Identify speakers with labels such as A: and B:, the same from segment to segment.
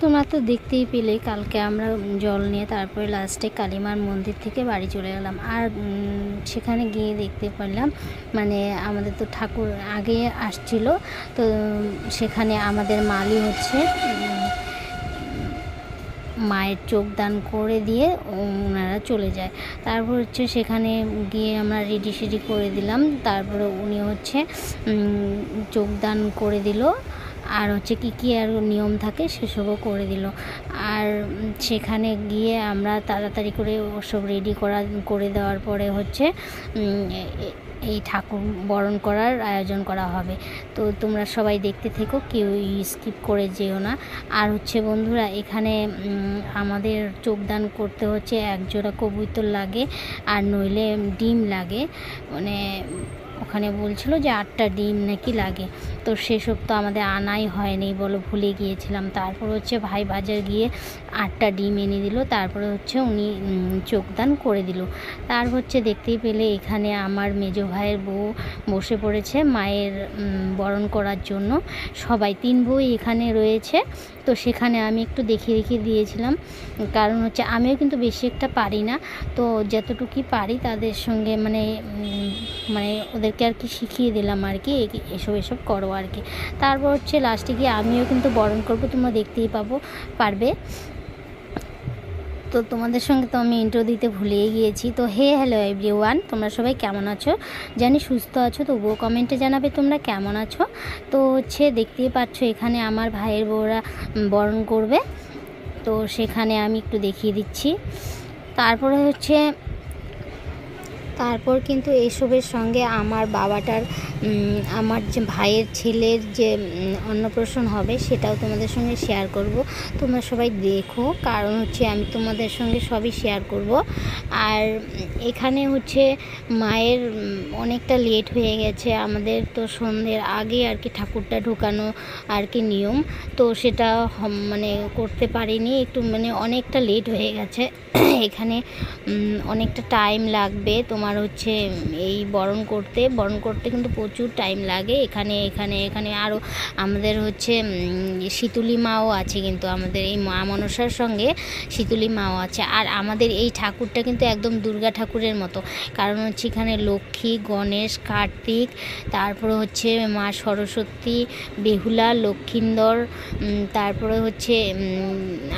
A: তোমরা তো দেখতেই পেলে কালকে আমরা জল নিয়ে তারপরে লাস্টে কালীমার মন্দির থেকে বাড়ি চলে গেলাম। আর সেখানে গিয়ে দেখতে পেলাম মানে আমাদের তো ঠাকুর আগে আসছিল, তো সেখানে আমাদের মালি হচ্ছে মায়ের চোখ দান করে দিয়ে ওনারা চলে যায়। তারপর হচ্ছে সেখানে গিয়ে আমরা রেডি করে দিলাম, তারপরে উনি হচ্ছে চোখ দান করে দিল, আর হচ্ছে কী আর নিয়ম থাকে সেসবও করে দিল। আর সেখানে গিয়ে আমরা তাড়াতাড়ি করে ওসব রেডি করে দেওয়ার পরে হচ্ছে এই ঠাকুর বরণ করার আয়োজন করা হবে। তো তোমরা সবাই দেখতে থেকো, কেউ স্কিপ করে যেও না। আর হচ্ছে বন্ধুরা, এখানে আমাদের চোখদান করতে হচ্ছে এক জোড়া কবুতর লাগে, আর নইলে ডিম লাগে। মানে ওখানে বলছিল যে 8টা ডিম নাকি লাগে, তো সেসব তো আমাদের আনাই হয়নি, বলো ভুলে গিয়েছিলাম। তারপর হচ্ছে ভাই বাজার গিয়ে 8টা ডিম এনে দিল, তারপরে হচ্ছে উনি চোখদান করে দিল। তার হচ্ছে দেখতেই পেলে এখানে আমার মেজো ভাইয়ের বউ বসে পড়েছে মায়ের বরণ করার জন্য। সবাই 3 বউ এখানে রয়েছে, তো সেখানে আমি একটু দেখিয়ে দিয়েছিলাম, কারণ হচ্ছে আমিও কিন্তু বেশি একটা পারি না, তো যতটুকুই পারি তাদের সঙ্গে মানে ওদেরকে আর কি শিখিয়ে দিলাম আর কি, এসব করো আর কি। তারপর হচ্ছে লাস্টে গিয়ে আমিও কিন্তু বরণ করব, তোমরা দেখতেই পারবে। তো তোমাদের সঙ্গে তো আমি ইন্ট্রো দিতে ভুলেই গিয়েছি। তো হ্যালো এভরিওয়ান, তোমরা সবাই কেমন আছো? জানি সুস্থ আছো, তবুও কমেন্টে জানাবে তোমরা কেমন আছো। তো হচ্ছে দেখতেই পাচ্ছ এখানে আমার ভাইয়ের বউরা বরণ করবে, তো সেখানে আমি একটু দেখিয়ে দিচ্ছি। তারপর কিন্তু এসবের সঙ্গে আমার বাবাটার আমার যে ভাইয়ের ছেলের যে অন্নপ্রাশন হবে সেটাও তোমাদের সঙ্গে শেয়ার করব। তোমরা সবাই দেখো, কারণ হচ্ছে আমি তোমাদের সঙ্গে সবই শেয়ার করব। আর এখানে হচ্ছে মায়ের অনেকটা লেট হয়ে গেছে, আমাদের তো সন্ধ্যের আগে আর কি ঠাকুরটা ঢোকানো আর কি নিয়ম, তো সেটা মানে করতে পারিনি, একটু মানে অনেকটা লেট হয়ে গেছে। এখানে অনেকটা টাইম লাগবে তোমার হচ্ছে এই বরণ করতে কিন্তু প্রচুর টাইম লাগে। এখানে আরও আমাদের হচ্ছে শীতলী মাও আছে, কিন্তু আমাদের এই মা মনসার সঙ্গে শীতলী মাও আছে। আর আমাদের এই ঠাকুরটা কিন্তু একদম দুর্গা ঠাকুরের মতো, কারণ হচ্ছে এখানে লক্ষ্মী, গণেশ, কার্তিক, তারপরে হচ্ছে মা সরস্বতী, বেহুলা, লক্ষিন্দর, তারপরে হচ্ছে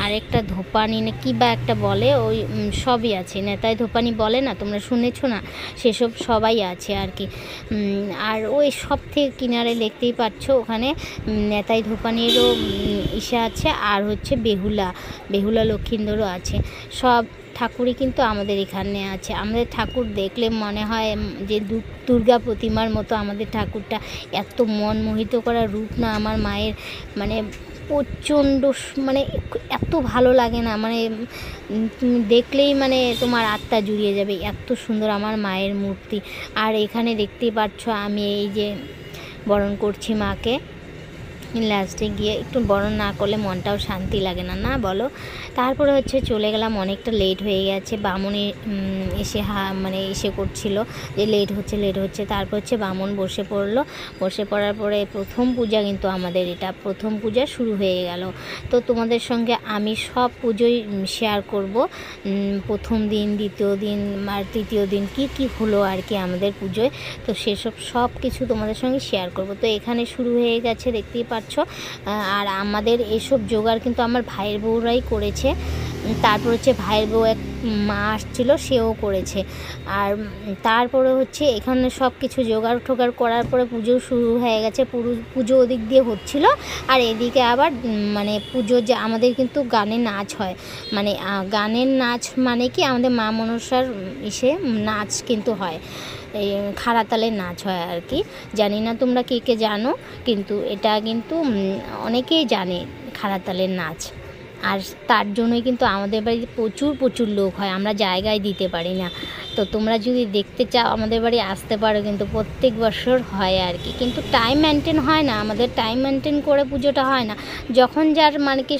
A: আরেকটা ধোপানি না কী বা একটা বলে, ওই সবই আছে। নেতাই ধোপানি বলে না, তোমরা শুনেছো না, সেসব সবাই আছে আর কি। আর ওই সব থেকে কিনারে দেখতেই পাচ্ছ ওখানে নেতাই ধোপানিরও ইসে আছে, আর হচ্ছে বেহুলা লক্ষিন্দরও আছে। সব ঠাকুরই কিন্তু আমাদের এখানে আছে। আমাদের ঠাকুর দেখলে মনে হয় যে দুর্গা প্রতিমার মতো আমাদের ঠাকুরটা, এত মন মোহিত করা রূপ না আমার মায়ের, মানে প্রচণ্ড মানে এত ভালো লাগে না, মানে তুমি দেখলেই মানে তোমার আত্মা জুড়িয়ে যাবে, এত সুন্দর আমার মায়ের মূর্তি। আর এখানে দেখতেই পাচ্ছ আমি এই যে বরণ করছি মাকে। লাস্টে গিয়ে একটু বরণ না করলে মনটাও শান্তি লাগে না বলো। তারপরে হচ্ছে চলে গেলাম, অনেকটা লেট হয়ে গেছে। বামুনে এসে এসে করছিল যে লেট হচ্ছে। তারপর হচ্ছে বামুন বসে পড়ার পরে প্রথম পূজা, কিন্তু আমাদের এটা প্রথম পূজা শুরু হয়ে গেল। তো তোমাদের সঙ্গে আমি সব পুজোই শেয়ার করব, প্রথম দিন, দ্বিতীয় দিন আর তৃতীয় দিন কি হলো আর কি আমাদের পুজোয়, তো সেসব সব কিছু তোমাদের সঙ্গে শেয়ার করব। তো এখানে শুরু হয়ে গেছে দেখতেই পাচ্ছ। আর আমাদের এসব জোগাড় কিন্তু আমার ভাইয়ের বউরাই করেছে। তারপর হচ্ছে ভাইয়ের বউ এক মা আসছিল, সেও করেছে। আর তারপরে হচ্ছে এখানে সব কিছু জোগাড় টোগাড় করার পরে পুজো শুরু হয়ে গেছে। পুজো ওদিক দিয়ে হচ্ছিল, আর এদিকে আবার মানে পুজো যে আমাদের কিন্তু গানের নাচ হয়, মানে গানের নাচ মানে কি আমাদের মা মনসার নাচ কিন্তু হয়, এই খাড়াতালের নাচ হয় আর কি। জানি না তোমরা কে জানো, কিন্তু এটা কিন্তু অনেকেই জানে খাড়াতালের নাচ। আর তার জন্যই কিন্তু আমাদের বাড়িতে প্রচুর লোক হয়, আমরা জায়গায় দিতে পারি না। তো তোমরা যদি দেখতে চাও আমাদের বাড়ি আসতে পারো, কিন্তু প্রত্যেক বছর হয় আর কি, কিন্তু টাইম মেনটেন হয় না, আমাদের টাইম মেনটেন করে পুজোটা হয় না। যখন যার মানে কি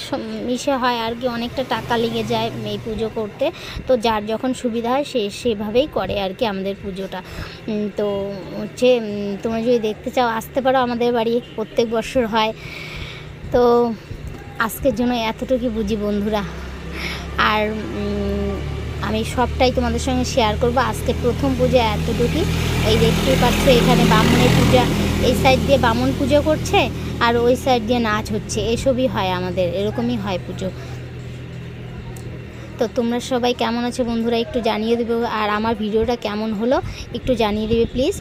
A: হয় আর কি, অনেকটা টাকা লেগে যায় এই পুজো করতে, তো যার যখন সুবিধা হয় সেভাবেই করে আর কি আমাদের পুজোটা। তো হচ্ছে তোমরা যদি দেখতে চাও আসতে পারো, আমাদের বাড়ি প্রত্যেক বছর হয়। তো আজকের জন্য এতটুকুই বুঝি বন্ধুরা। আর আমি সবটাই তোমাদের সঙ্গে শেয়ার করব। আজকে প্রথম পূজা এতটুকুই। এই দেখতেই পাচ্ছ এখানে বামুনের পূজা, এই সাইড দিয়ে বামুন পুজো করছে আর ওই সাইড দিয়ে নাচ হচ্ছে। এসবই হয় আমাদের, এরকমই হয় পুজো। তো তোমরা সবাই কেমন আছো বন্ধুরা একটু জানিয়ে দেবে, আর আমার ভিডিওটা কেমন হলো একটু জানিয়ে দেবে প্লিজ।